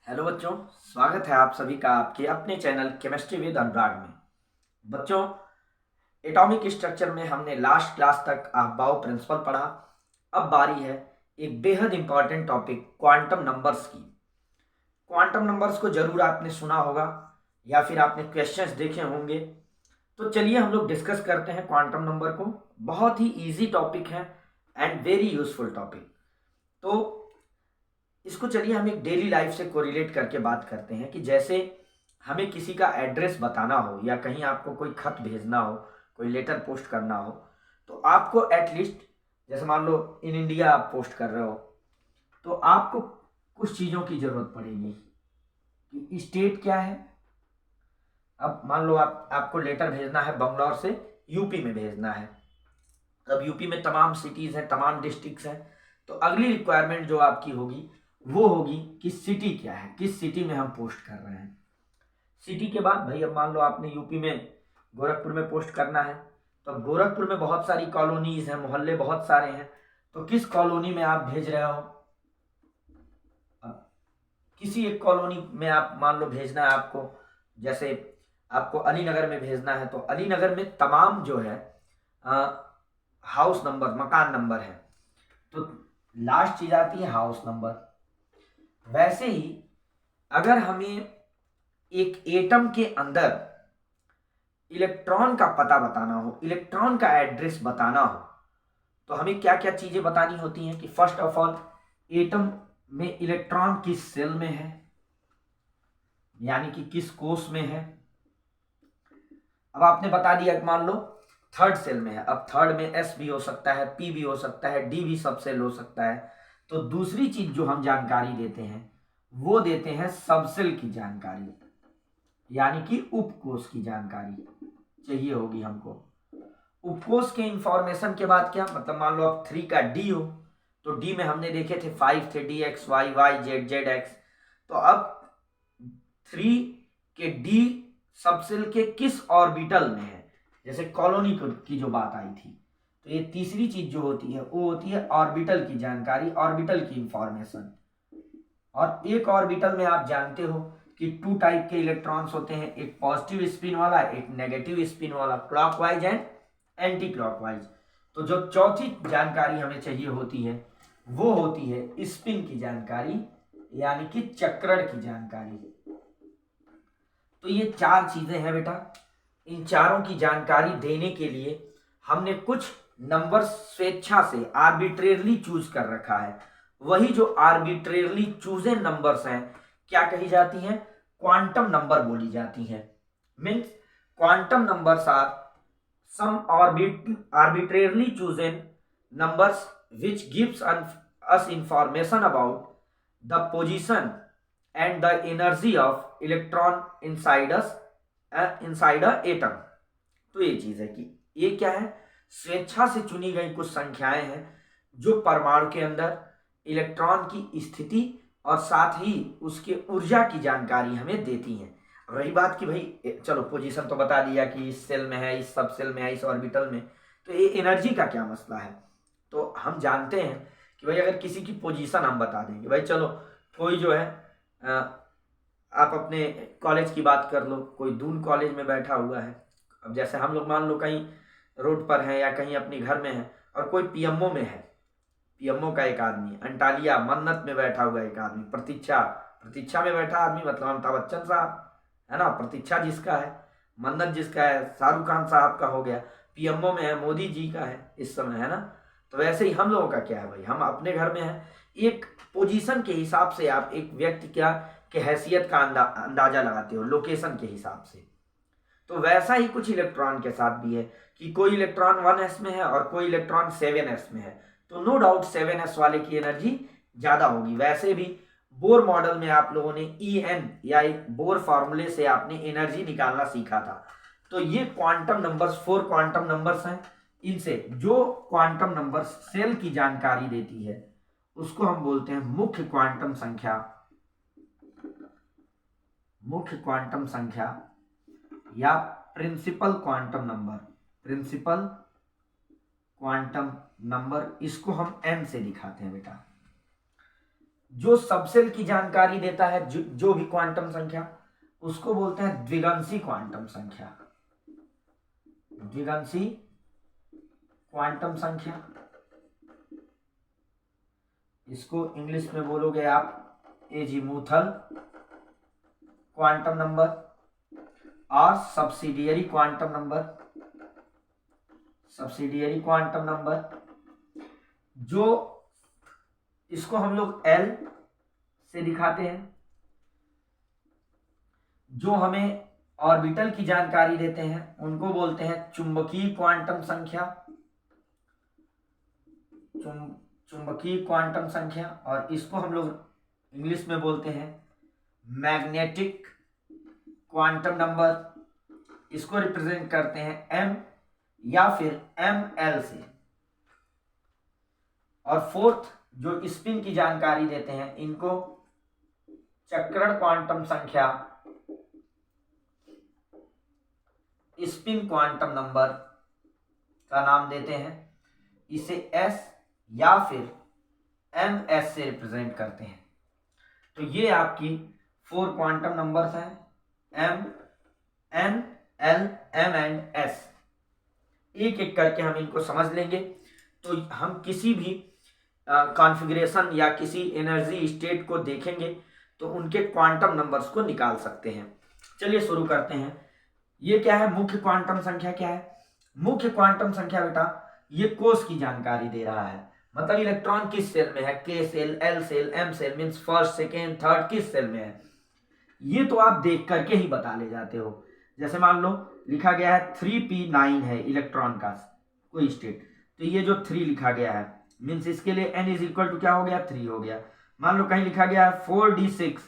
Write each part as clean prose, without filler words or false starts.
Hello बच्चों, स्वागत है आप सभी का आपके अपने चैनल केमिस्ट्री विद अनुराग में। बच्चों, एटॉमिक स्ट्रक्चर में हमने लास्ट क्लास तक अहबाउ प्रिंसिपल पढ़ा। अब बारी है एक बेहद इंपॉर्टेंट टॉपिक क्वांटम नंबर्स की। क्वांटम नंबर्स को जरूर आपने सुना होगा या फिर आपने क्वेश्चंस देखे होंगे। तो चलिए हम लोग डिस्कस करते हैं क्वांटम नंबर को। बहुत ही इजी टॉपिक है एंड वेरी यूजफुल टॉपिक। तो इसको चलिए हम एक डेली लाइफ से कोरिलेट करके बात करते हैं कि जैसे हमें किसी का एड्रेस बताना हो या कहीं आपको कोई खत भेजना हो, कोई लेटर पोस्ट करना हो, तो आपको एटलीस्ट जैसे मान लो इन इंडिया आप पोस्ट कर रहे हो तो आपको कुछ चीज़ों की ज़रूरत पड़ेगी कि स्टेट क्या है। अब मान लो आपको लेटर भेजना है बंगलौर से यूपी में भेजना है। अब यूपी में तमाम सिटीज़ हैं, तमाम डिस्ट्रिक्ट्स हैं। तो अगली रिक्वायरमेंट जो आपकी होगी वो होगी कि सिटी क्या है, किस सिटी में हम पोस्ट कर रहे हैं। सिटी के बाद भाई अब मान लो आपने यूपी में गोरखपुर में पोस्ट करना है, तो अब गोरखपुर में बहुत सारी कॉलोनीज हैं, मोहल्ले बहुत सारे हैं, तो किस कॉलोनी में आप भेज रहे हो। अब किसी एक कॉलोनी में आप मान लो भेजना है आपको, जैसे आपको अलीनगर में भेजना है तो अलीनगर में तमाम जो है हाउस नंबर, मकान नंबर है, तो लास्ट चीज आती है हाउस नंबर। वैसे ही अगर हमें एक एटम के अंदर इलेक्ट्रॉन का पता बताना हो, इलेक्ट्रॉन का एड्रेस बताना हो, तो हमें क्या क्या चीजें बतानी होती हैं कि फर्स्ट ऑफ ऑल एटम में इलेक्ट्रॉन किस सेल में है, यानी कि किस कोष में है। अब आपने बता दिया मान लो थर्ड सेल में है, अब थर्ड में एस भी हो सकता है, पी भी हो सकता है, डी भी सब सेल हो सकता है। तो दूसरी चीज जो हम जानकारी देते हैं वो देते हैं सबसेल की जानकारी, यानी कि उपकोष की जानकारी चाहिए होगी हमको। उपकोष के इंफॉर्मेशन के बाद क्या मतलब मान लो अब 3 का डी हो, तो डी में हमने देखे थे 5 थे, D X Y, Y Z, Z X. तो अब 3 के डी सबसेल के किस ऑर्बिटल में है, जैसे कॉलोनी की जो बात आई थी। तो ये तीसरी चीज जो होती है वो होती है ऑर्बिटल की जानकारी, ऑर्बिटल की इंफॉर्मेशन। और एक ऑर्बिटल में आप जानते हो कि 2 टाइप के इलेक्ट्रॉन्स होते हैं, एक पॉजिटिव स्पिन वाला, एक नेगेटिव स्पिन वाला, क्लॉकवाइज एंड एंटी क्लॉकवाइज। तो जो चौथी जानकारी हमें चाहिए होती है वो होती है स्पिन की जानकारी, यानी कि चक्रण की जानकारी। तो ये 4 चीजें हैं बेटा। इन चारों की जानकारी देने के लिए हमने कुछ नंबर स्वेच्छा से आर्बिट्रेरली चूज कर रखा है। वही जो आर्बिट्रेरली चूजन नंबर्स हैं क्या कही जाती हैं, क्वांटम नंबर बोली जाती हैं। Means quantum numbers are some arbitrarily chosen numbers which gives us information about the position and the energy of electron inside us, inside a atom। तो ये चीज है कि ये क्या है, स्वेच्छा से चुनी गई कुछ संख्याएं हैं जो परमाणु के अंदर इलेक्ट्रॉन की स्थिति और साथ ही उसके ऊर्जा की जानकारी हमें देती हैं। रही बात कि भाई चलो पोजीशन तो बता दिया कि इस सेल में है, इस सब सेल में है, इस ऑर्बिटल में, तो ये एनर्जी का क्या मसला है। तो हम जानते हैं कि भाई अगर किसी की पोजीशन हम बता दें कि भाई चलो कोई जो है आप अपने कॉलेज की बात कर लो, कोई दून कॉलेज में बैठा हुआ है। अब जैसे हम लोग मान लो कहीं रोड पर हैं या कहीं अपने घर में हैं और कोई पीएमओ में है, पीएमओ का एक आदमी, अंटालिया मन्नत में बैठा हुआ एक आदमी, प्रतीक्षा प्रतीक्षा में बैठा आदमी मतलब अमिताभ बच्चन साहब है ना, प्रतीक्षा जिसका है, मन्नत जिसका है शाहरुख खान साहब का हो गया, पीएमओ में है मोदी जी का है इस समय, है ना। तो वैसे ही हम लोगों का क्या है भाई, हम अपने घर में हैं, एक पोजीशन के हिसाब से आप एक व्यक्ति क्या के हैसियत का अंदाजा लगाते हो लोकेशन के हिसाब से। तो वैसा ही कुछ इलेक्ट्रॉन के साथ भी है कि कोई इलेक्ट्रॉन 1s में है और कोई इलेक्ट्रॉन 7s में है, तो नो डाउट 7s वाले की एनर्जी ज्यादा होगी। वैसे भी बोर मॉडल में आप लोगों ने En या एक बोर फॉर्मूले से आपने एनर्जी निकालना सीखा था। तो ये क्वांटम नंबर्स 4 क्वांटम नंबर्स हैं। इनसे जो क्वांटम नंबर सेल की जानकारी देती है उसको हम बोलते हैं मुख्य क्वांटम संख्या, मुख्य क्वांटम संख्या या principal quantum number, principal quantum number. इसको हम n से दिखाते हैं बेटा। जो सबसेल की जानकारी देता है, जो भी क्वांटम संख्या, उसको बोलते हैं द्विगंशी क्वांटम संख्या। द्विगंशी क्वांटम संख्या, इसको इंग्लिश में बोलोगे आप एजीमुथल क्वांटम नंबर और subsidiary quantum number. Subsidiary quantum number जो इसको हम लोग एल से दिखाते हैं, जो हमें ऑर्बिटल की जानकारी देते हैं उनको बोलते हैं चुंबकीय क्वांटम संख्या। चुंबकीय क्वांटम संख्या, और इसको हम लोग इंग्लिश में बोलते हैं मैग्नेटिक क्वांटम नंबर। इसको रिप्रेजेंट करते हैं एम या फिर एम एल से। और फोर्थ जो स्पिन की जानकारी देते हैं, इनको चक्रण क्वांटम संख्या, स्पिन क्वांटम नंबर का नाम देते हैं। इसे एस या फिर एम एस से रिप्रेजेंट करते हैं। तो ये आपकी 4 क्वांटम नंबर्स हैं, M, N, L, M and S. एक एक करके हम इनको समझ लेंगे तो हम किसी भी कॉन्फ़िगरेशन या किसी एनर्जी स्टेट को देखेंगे तो उनके क्वांटम नंबर्स को निकाल सकते हैं। चलिए शुरू करते हैं। ये क्या है? मुख्य क्वांटम संख्या क्या है? मुख्य क्वांटम संख्या बेटा ये कोष की जानकारी दे रहा है, मतलब इलेक्ट्रॉन किस सेल में है, K shell, L shell, M shell, means first, second, third किस सेल में है, ये तो आप देख करके ही बता ले जाते हो। जैसे मान लो लिखा गया है 3p9 है इलेक्ट्रॉन का कोई स्टेट, तो ये जो 3 लिखा गया है मीन्स इसके लिए n इज इक्वल टू क्या हो गया? 3 हो गया। मान लो कहीं लिखा गया है 4d6,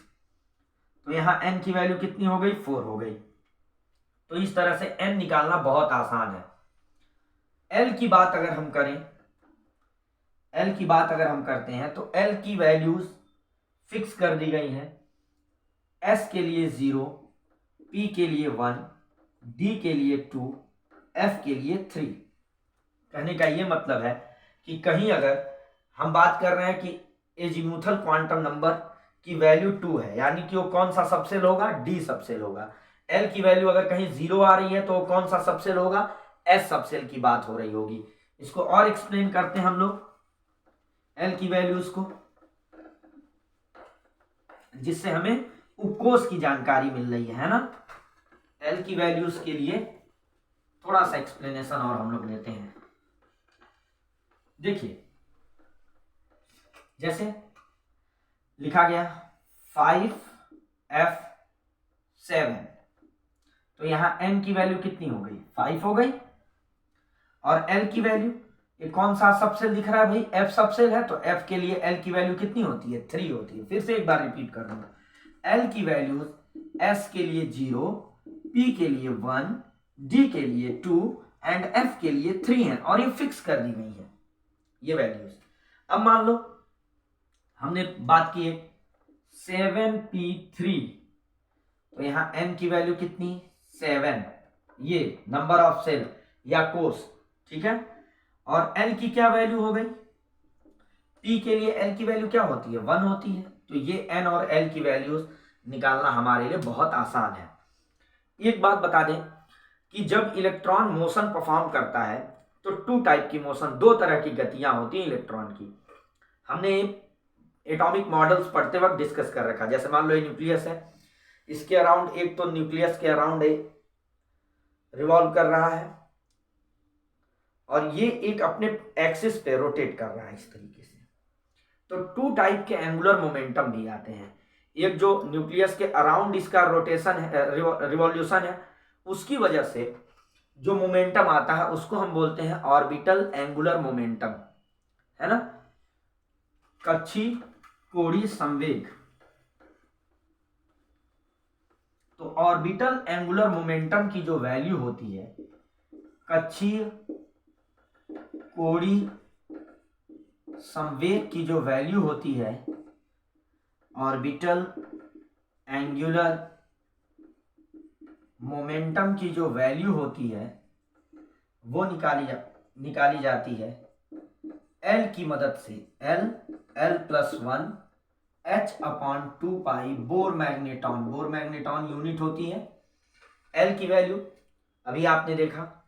तो यहाँ n की वैल्यू कितनी हो गई? 4 हो गई। तो इस तरह से n निकालना बहुत आसान है। l की बात अगर हम करें, l की बात अगर हम करते हैं तो l की वैल्यूज फिक्स कर दी गई हैं। s के लिए 0, p के लिए 1, d के लिए 2, f के लिए 3। कहने का ये मतलब है कि कहीं अगर हम बात कर रहे हैं कि एजीमुथल क्वांटम नंबर की वैल्यू 2 है, यानी कि वो कौन सा सबसेल होगा? डी सबसेल होगा। एल की वैल्यू अगर कहीं 0 आ रही है तो वो कौन सा सबसेल होगा? एस सबसेल की बात हो रही होगी। इसको और एक्सप्लेन करते हैं हम लोग एल की वैल्यूज को, जिससे हमें उपकोष की जानकारी मिल रही है ना। एल की वैल्यूज के लिए थोड़ा सा एक्सप्लेनेशन और हम लोग लेते हैं। देखिए जैसे लिखा गया 5f7, तो यहां n की वैल्यू कितनी हो गई? 5 हो गई। और l की वैल्यू, ये कौन सा सबसेल दिख रहा है भाई? f सबसेल है, तो f के लिए l की वैल्यू कितनी होती है? 3 होती है। फिर से एक बार रिपीट कर रहा हूं, l की वैल्यूज s के लिए 0, p के लिए 1, d के लिए 2 एंड f के लिए 3 है, और ये फिक्स कर दी गई है ये वैल्यूज। अब मान लो हमने बात की 7p3, तो यहां n की वैल्यू कितनी? 7, ये नंबर ऑफ सेल या कोष, ठीक है। और l की क्या वैल्यू हो गई? p के लिए l की वैल्यू क्या होती है? 1 होती है। तो ये n और l की वैल्यूज निकालना हमारे लिए बहुत आसान है। एक बात बता दें कि जब इलेक्ट्रॉन मोशन परफॉर्म करता है तो 2 टाइप की मोशन, 2 तरह की गतियां होती हैं इलेक्ट्रॉन की। हमने एटॉमिक मॉडल्स पढ़ते वक्त डिस्कस कर रखा। जैसे मान लो ये न्यूक्लियस है, इसके अराउंड एक तो न्यूक्लियस के अराउंड रिवॉल्व कर रहा है, और ये एक अपने एक्सिस पे रोटेट कर रहा है इस तरीके से। तो 2 टाइप के एंगुलर मोमेंटम भी आते हैं। एक जो न्यूक्लियस के अराउंड इसका रोटेशन है, रिवॉल्यूशन है, उसकी वजह से जो मोमेंटम आता है उसको हम बोलते हैं ऑर्बिटल एंगुलर मोमेंटम, है ना, कक्षीय कोणीय संवेग। तो ऑर्बिटल एंगुलर मोमेंटम की जो वैल्यू होती है, कक्षीय कोणीय संवेग की जो वैल्यू होती है, ऑर्बिटल एंगुलर मोमेंटम की जो वैल्यू होती है, वो निकाली जाती है L की मदद से। L+1 H/2 bore magneton, bore magneton unit होती है। L की वैल्यू अभी आपने देखा,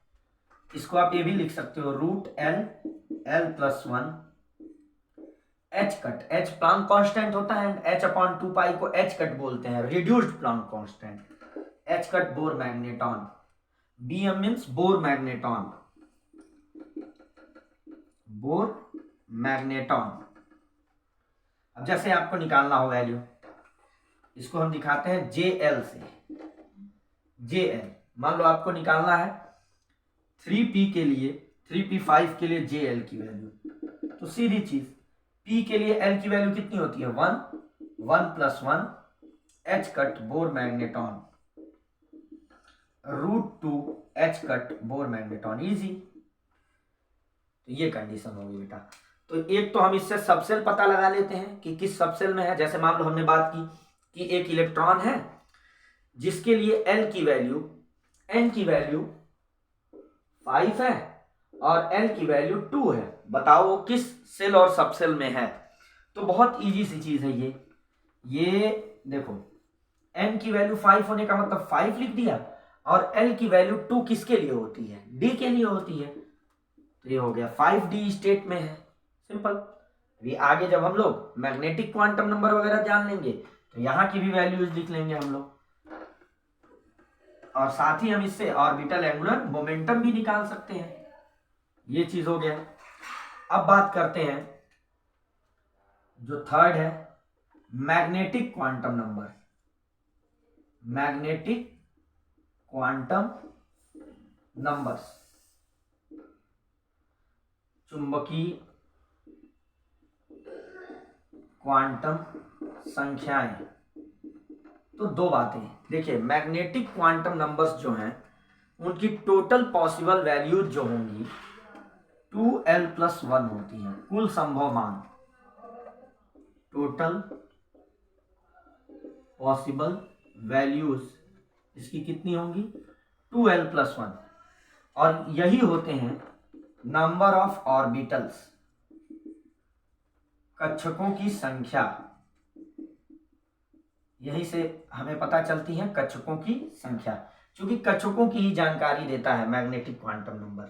इसको आप ये भी लिख सकते हो √L+1 H cut, H Planck constant होता है, H/2 को H कट बोलते हैं, reduced Planck constant, H cut bore magneton. Bm means bore magneton, bore magneton. अब जैसे आपको निकालना हो वैल्यू, इसको हम दिखाते हैं JL से। JL मान लो आपको निकालना है 3p के लिए, 3p5 के लिए JL की वैल्यू, तो सीधी चीज p के लिए L की वैल्यू कितनी होती है 1 H cut bore magneton √2 H cut bore magneton, easy. तो ये कंडीशन होगी बेटा। तो एक तो हम इससे सबसेल पता लगा लेते हैं कि किस सबसेल में है। जैसे मान लो हमने बात की कि एक इलेक्ट्रॉन है जिसके लिए L की वैल्यू, N की वैल्यू 5 है और L की वैल्यू 2 है, बताओ वो किस सेल और सबसेल में है। तो बहुत इजी सी चीज है ये देखो, N की वैल्यू 5 होने का मतलब 5 लिख दिया, और L की वैल्यू 2 किसके लिए होती है, D के लिए होती है, तो ये हो गया 5D स्टेट में है, सिंपल। अभी आगे जब हम लोग मैग्नेटिक क्वांटम नंबर वगैरह जान लेंगे तो यहाँ की भी वैल्यूज लिख लेंगे हम लोग, और साथ ही हम इससे ऑर्बिटल एंगुलर मोमेंटम भी निकाल सकते हैं। ये चीज हो गया। अब बात करते हैं जो थर्ड है, magnetic quantum number, magnetic quantum numbers, चुंबकीय क्वांटम संख्याएं। तो दो बातें देखिए, मैग्नेटिक क्वांटम नंबर्स जो हैं उनकी टोटल पॉसिबल वैल्यूज जो होंगी 2l+1 होती हैं, कुल संभव मान, टोटल पॉसिबल वैल्यूज इसकी कितनी होंगी 2l+1, और यही होते हैं नंबर ऑफ ऑर्बिटल्स, कक्षकों की संख्या। यही से हमें पता चलती है कक्षकों की संख्या, क्योंकि कक्षकों की ही जानकारी देता है मैग्नेटिक क्वांटम नंबर।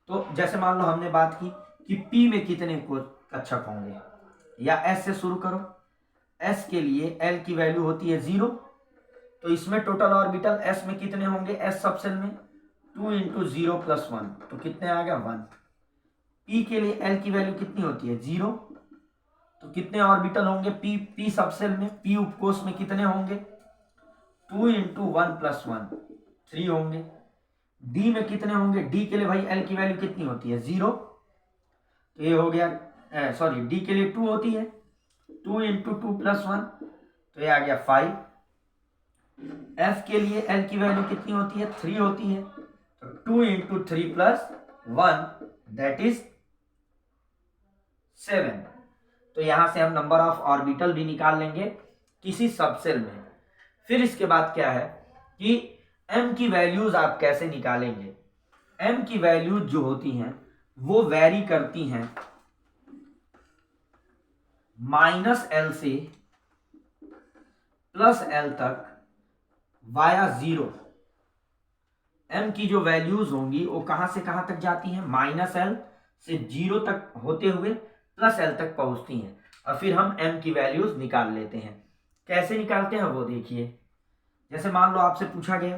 तो जैसे मान लो हमने बात की कि P में कितने कक्षक होंगे, या S से शुरू करो, S के लिए L की वैल्यू होती है 0, तो इसमें टोटल ऑर्बिटल S में कितने होंगे, S सबसेल में 2 × 0+1, तो कितने आ गया 1। P के लिए L की वैल्यू कितनी होती है 0, तो कितने ऑर्बिटल होंगे P सबसेल में, P उपकोष में कितने होंगे 2 × 1+1, 3 होंगे। D में कितने होंगे, D के लिए भाई L की वैल्यू कितनी होती है 0, तो ये हो गया, सॉरी D के लिए 2 होती है, 2 × 2+1, तो ये आ गया 5। F के लिए L की वैल्यू कितनी होती है 3 होती है, तो 2 × 3+1 दैट इज 7। तो यहां से हम नंबर ऑफ ऑर्बिटल भी निकाल लेंगे किसी सबसेल में। फिर इसके बाद क्या है कि m की वैल्यूज आप कैसे निकालेंगे। m की वैल्यूज जो होती हैं वो वैरी करती हैं -L से +L तक वाया 0। m की जो वैल्यूज होंगी वो कहां से कहां तक जाती हैं, -L से 0 तक होते हुए +L तक पहुंचती हैं, और फिर हम m की वैल्यूज निकाल लेते हैं। कैसे निकालते हैं वो देखिए। जैसे मान लो आपसे पूछा गया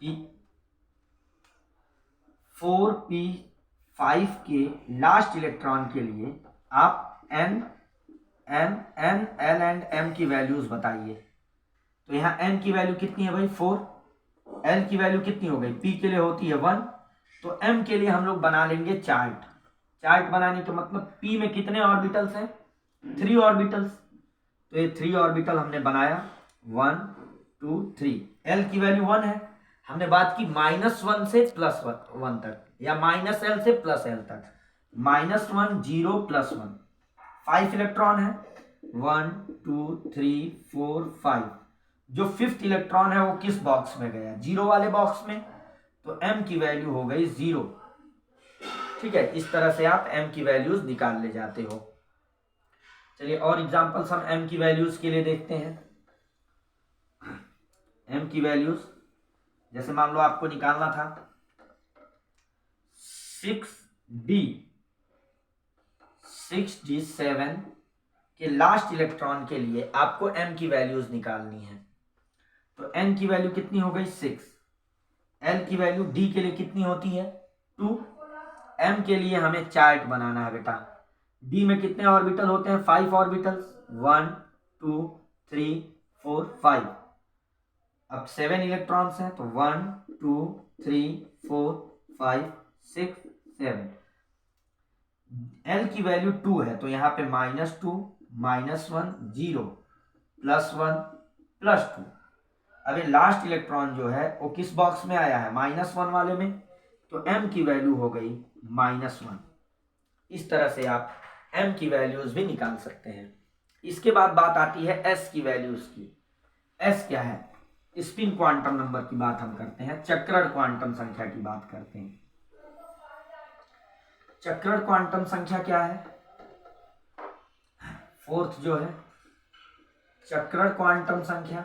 कि 4p5 के लास्ट इलेक्ट्रॉन के लिए आप n, l एंड m की वैल्यूज बताइए। तो यहाँ n की वैल्यू कितनी है भाई 4, l की वैल्यू कितनी हो गई, p के लिए होती है 1, तो m के लिए हम लोग बना लेंगे चार्ट। चार्ट बनाने का मतलब p में कितने ऑर्बिटल्स हैं 3 ऑर्बिटल्स, तो ये 3 ऑर्बिटल हमने बनाया 1 2 3। l की वैल्यू 1 है, हमने बात की -1 से +1 तक, या -L से +L तक, -1 0 +1, 5 इलेक्ट्रॉन है 1 2 3 4 5। जो 5th इलेक्ट्रॉन है वो किस बॉक्स में गया, 0 वाले बॉक्स में, तो m की वैल्यू हो गई 0। ठीक है, इस तरह से आप m की वैल्यूज निकाल ले जाते हो। चलिए और एग्जांपल्स हम m की वैल्यूज के लिए देखते हैं। m की वैल्यूज जैसे मान लो आपको निकालना था 6d7 के लास्ट इलेक्ट्रॉन के लिए आपको m की वैल्यूज निकालनी है। तो n की वैल्यू कितनी हो गई 6, l की वैल्यू d के लिए कितनी होती है 2, m के लिए हमें चार्ट बनाना है बेटा। d में कितने ऑर्बिटल होते हैं 5 ऑर्बिटल्स 1 2 3 4 5। अब 7 इलेक्ट्रॉन्स हैं तो 1 2 3 4 5 6 7। l की वैल्यू 2 है तो यहाँ पे -2 -1 0 +1 +2। अब ये लास्ट इलेक्ट्रॉन जो है वो किस बॉक्स में आया है -1 वाले में, तो m की वैल्यू हो गई -1। इस तरह से आप m की वैल्यूज भी निकाल सकते हैं। इसके बाद बात आती है s की वैल्यूज की। s क्या है, स्पिन क्वांटम नंबर की बात हम करते हैं, चक्रण क्वांटम संख्या की बात करते हैं। चक्रण क्वांटम संख्या क्या है, फोर्थ जो है चक्रण क्वांटम संख्या,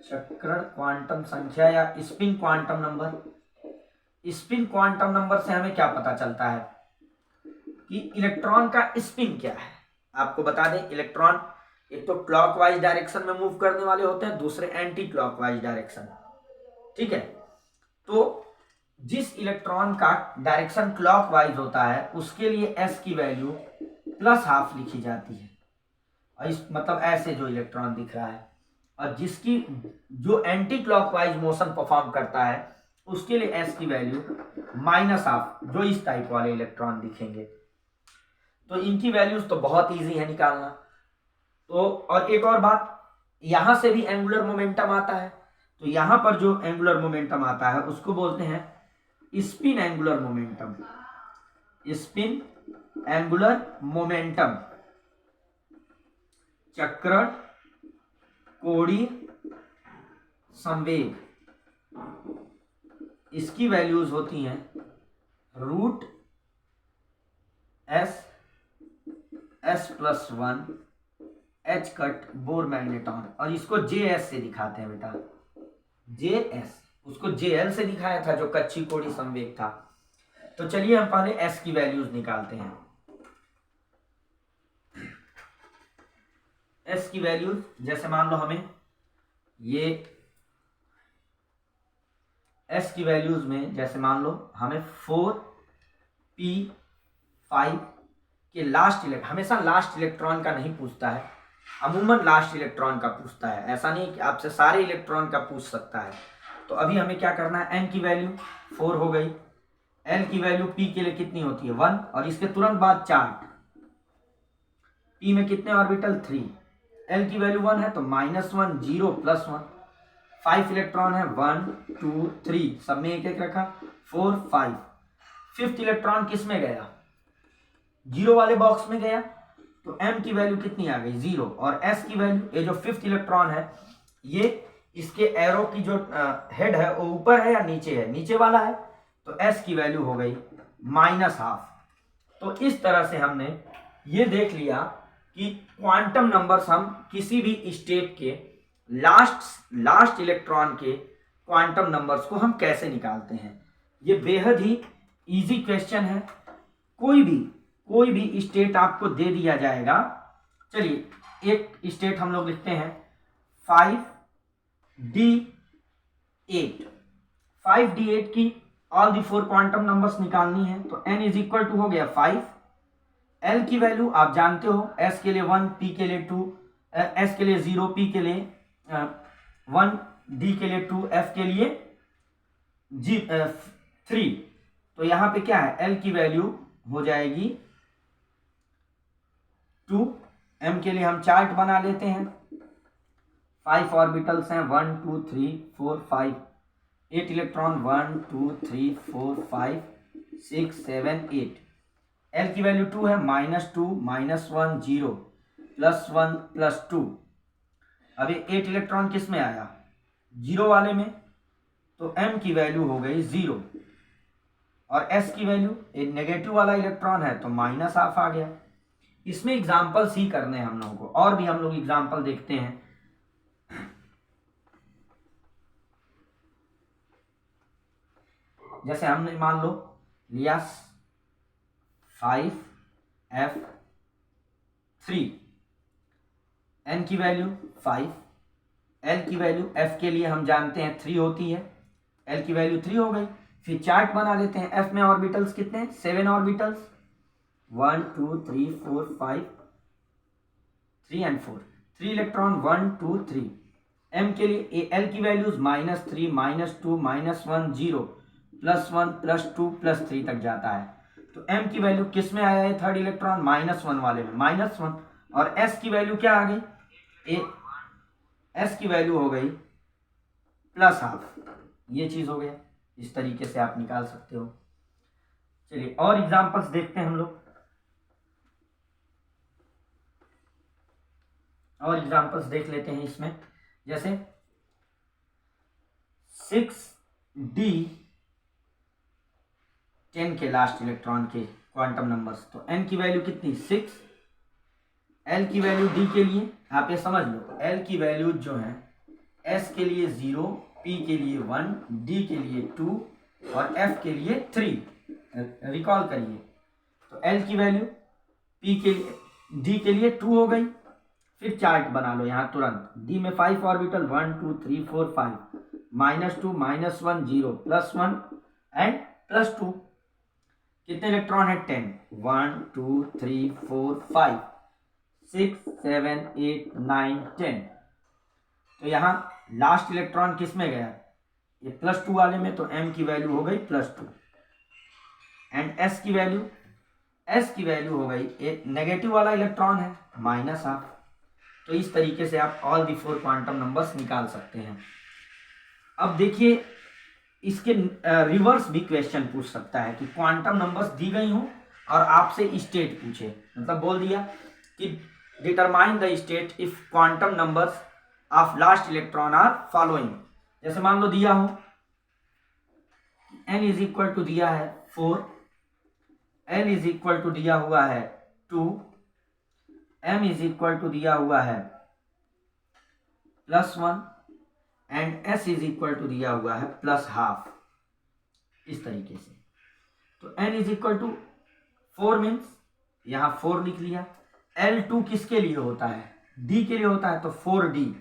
चक्रण क्वांटम संख्या या spin quantum number. Spin quantum number से हमें क्या पता चलता है कि इलेक्ट्रॉन का स्पिन क्या है। आपको बता दें इलेक्ट्रॉन एक तो क्लॉकवाइज डायरेक्शन में मूव करने वाले होते हैं, दूसरे एंटी क्लॉकवाइज डायरेक्शन, ठीक है। तो जिस इलेक्ट्रॉन का डायरेक्शन क्लॉकवाइज होता है उसके लिए s की वैल्यू +½ लिखी जाती है, और इस मतलब ऐसे जो इलेक्ट्रॉन दिख रहा है, और जिसकी जो एंटी क्लॉकवाइज मोशन परफॉर्म करता है उसके लिए s की वैल्यू -½ जो इस टाइप वाले इलेक्ट्रॉन दिखेंगे। तो इनकी वैल्यूज तो बहुत इजी है निकालना। तो और एक और बात, यहां से भी एंगुलर मोमेंटम आता है, तो यहां पर जो एंगुलर मोमेंटम आता है उसको बोलते हैं spin angular momentum. Spin angular momentum चक्रण कोणीय संवेग, इसकी वैल्यूज होती हैं √s+1 h cut bore magneton, और इसको JS से दिखाते हैं बेटा, JS। उसको JL से दिखाया था जो कच्ची कोणीय संवेग था। तो चलिए हम पहले s की वैल्यूज निकालते हैं। s की वैल्यूज जैसे मान लो हमें ये s की वैल्यूज में जैसे मान लो हमें 4p5 के लास्ट इलेक्ट्रॉन, हमेशा लास्ट इलेक्ट्रॉन का नहीं पूछता है, अमूमन लास्ट इलेक्ट्रॉन का पूछता है, ऐसा नहीं कि आपसे सारे इलेक्ट्रॉन का पूछ सकता है। तो अभी हमें क्या करना है, n की वैल्यू 4 हो गई, l की वैल्यू p के लिए कितनी होती है 1, और इसके तुरंत बाद चार्ट, p में कितने ऑर्बिटल 3, l की वैल्यू 1 है तो -1 0 +1, 5 इलेक्ट्रॉन है 1 2 3 सब में एक एक रखा 4 5। फिफ्थ इलेक्ट्रॉन किस में गया, 0 वाले बॉक्स में गया, तो m की वैल्यू कितनी आ गई 0, और s की वैल्यू, ये जो फिफ्थ इलेक्ट्रॉन है ये इसके एरो की जो हेड है वो ऊपर है या नीचे है, नीचे वाला है, तो s की वैल्यू हो गई -½ तो इस तरह से हमने ये देख लिया कि क्वांटम नंबर्स हम किसी भी स्टेट के लास्ट इलेक्ट्रॉन के क्वांटम नंबर्स को हम कैसे निकालते हैं। ये बेहद ही इजी क्वेश्चन है, कोई भी स्टेट आपको दे दिया जाएगा। चलिए एक स्टेट हम लोग लिखते हैं 5d8 की ऑल दी 4 क्वांटम नंबर्स निकालनी है, तो n = हो गया 5, l की वैल्यू आप जानते हो, s के लिए 1 p के लिए 2, s के लिए 0 p के लिए 1 d के लिए 2 f के लिए 3। तो यहां पे क्या है, l की वैल्यू हो जाएगी 2, m के लिए हम चार्ट बना लेते हैं, 5 ऑर्बिटल्स हैं 1 2 3 4 5, 8 इलेक्ट्रॉन 1 2 3 4 5 6 7 8। l की वैल्यू 2 है, -2 -1 0 +1 +2। अभी 8 इलेक्ट्रॉन किस में आया, 0 वाले में, तो m की वैल्यू हो गई 0, और s की वैल्यू, ये नेगेटिव वाला इलेक्ट्रॉन है तो माइनस हाफ आ गया। इसमें एग्जाम्पल्स ही करने हैं हम लोगों को, और भी हम लोग एग्जाम्पल देखते हैं। जैसे हमने मान लो लिया 5F3, n की वैल्यू 5, l की वैल्यू f के लिए हम जानते हैं 3 होती है, l की वैल्यू 3 हो गई। फिर चार्ट बना लेते हैं। f में ऑर्बिटल्स कितने हैं? 7 ऑर्बिटल्स, 1 2 3 4 5 3 एंड 4, 3 इलेक्ट्रॉन 1 2 3। m के लिए l की वैल्यूज -3 -2 -1 0 +1 +2 +3 तक जाता है। तो m की वैल्यू किस में आया है? थर्ड इलेक्ट्रॉन -1 वाले में, -1। और s की वैल्यू क्या आ गई? s की वैल्यू हो गई +हाफ। ये चीज हो गया। इस तरीके से आप निकाल सकते हो। चलिए और एग्जांपल्स देखते हैं हम लोग, और एग्जांपल्स देख लेते हैं इसमें। जैसे 6d 10 के लास्ट इलेक्ट्रॉन के क्वांटम नंबर्स। तो n की वैल्यू कितनी? 6। l की वैल्यू d के लिए आप ये समझ लो, l की वैल्यू जो है s के लिए 0, p के लिए 1, d के लिए 2 और f के लिए 3। रिकॉल करिए। तो l की वैल्यू p के लिए, d के लिए 2 हो गई। फिर चार्ट बना लो यहाँ तुरंत। d में 5 ऑर्बिटल, 1 2 3 4 5, -2 -1 0 +1 एंड +2। कितने इलेक्ट्रॉन है? 10, 1 2 3 4 5 6 7 8 9 10। तो यहाँ लास्ट इलेक्ट्रॉन किस में गया? ये +2 वाले में। तो m की वैल्यू हो गई +2 एंड s की वैल्यू हो गई, ये नेगेटिव वाला इलेक्ट्रॉन है, -हाफ। तो इस तरीके से आप ऑल दी 4 क्वांटम नंबर्स निकाल सकते हैं। अब देखिए इसके रिवर्स भी क्वेश्चन पूछ सकता है कि क्वांटम नंबर्स दी गई हों और आपसे स्टेट पूछे। मतलब बोल दिया कि determine the state if quantum numbers of last electron are following. जैसे मान लो दिया हो n इज इक्वल टू दिया है 4, l इज इक्वल टू दिया हुआ है 2, m इज इक्वल टू दिया हुआ है +1 and s is equal to दिया हुआ है +हाफ। इस तरीके से। तो n इज इक्वल टू 4 मीन्स यहां 4 लिख लिया। L2 किसके लिए होता है? d के लिए होता है, तो 4d।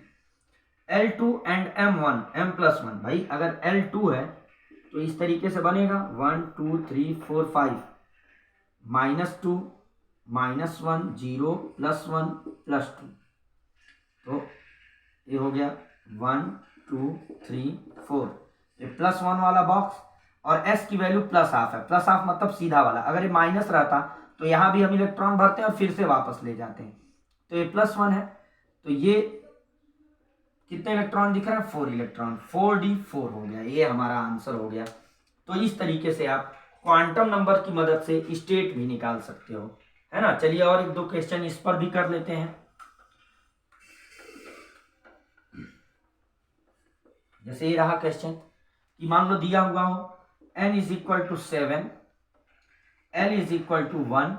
L2 and m1, m+1। भाई अगर L2 है तो इस तरीके से बनेगा 1 2 3 4 5 -2 -1 0 +1 +2। तो ये हो गया 1 2 3 4। ये +1 वाला बॉक्स और s की वैल्यू +हाफ है। +हाफ मतलब सीधा वाला। अगर ये माइनस रहता तो यहां भी हम इलेक्ट्रॉन भरते हैं और फिर से वापस ले जाते हैं। तो ये +1 है। तो ये कितने इलेक्ट्रॉन दिख रहा है? 4 इलेक्ट्रॉन, 4d4 हो गया। ये हमारा आंसर हो गया। तो इस तरीके से आप क्वांटम नंबर की मदद से स्टेट भी निकाल सकते हो, है ना। चलिए और एक दो क्वेश्चन इस पर भी कर लेते हैं। जैसे ये रहा क्वेश्चन कि मान लो दिया हुआ हो n is equal to 7, l is equal to 1,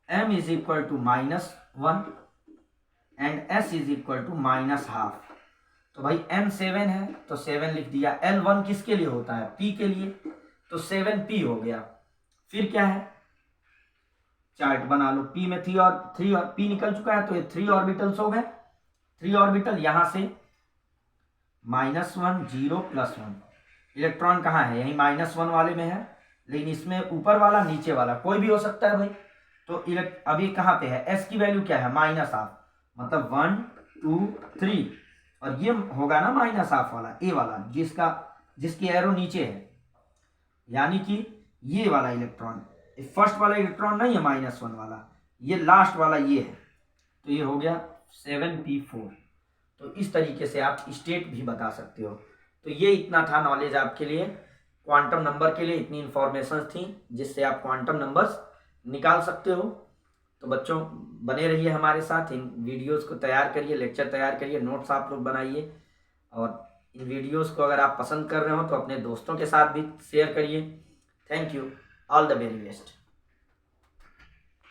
m is equal to -1 and s is equal to -half. तो भाई m 7 है तो 7 लिख दिया। L1 किसके लिए होता है? p के लिए, तो 7p हो गया। फिर क्या है? चार्ट बना लो। p में 3 और p निकल चुका है तो ये 3 ऑर्बिटल्स हो गए। 3 ऑर्बिटल यहां से -1 0 +1। इलेक्ट्रॉन कहाँ है? यही -1 वाले में है, लेकिन इसमें ऊपर वाला नीचे वाला कोई भी हो सकता है भाई। तो अभी कहाँ पे है? s की वैल्यू क्या है? -हाफ। मतलब 1 2 3 और ये होगा ना -हाफ वाला, ए वाला, जिसकी एरो नीचे है, यानी कि ये वाला इलेक्ट्रॉन। फर्स्ट वाला इलेक्ट्रॉन नहीं है -1 वाला, ये लास्ट वाला ये है। तो ये हो गया 7p4। तो इस तरीके से आप स्टेट भी बता सकते हो। तो ये इतना था नॉलेज आपके लिए, क्वांटम नंबर के लिए इतनी इंफॉर्मेशन थी जिससे आप क्वांटम नंबर्स निकाल सकते हो। तो बच्चों बने रहिए हमारे साथ, इन वीडियोस को तैयार करिए, लेक्चर तैयार करिए, नोट्स आप लोग बनाइए और इन वीडियोस को अगर आप पसंद कर रहे हो तो अपने दोस्तों के साथ भी शेयर करिए। Thank you, all the very best.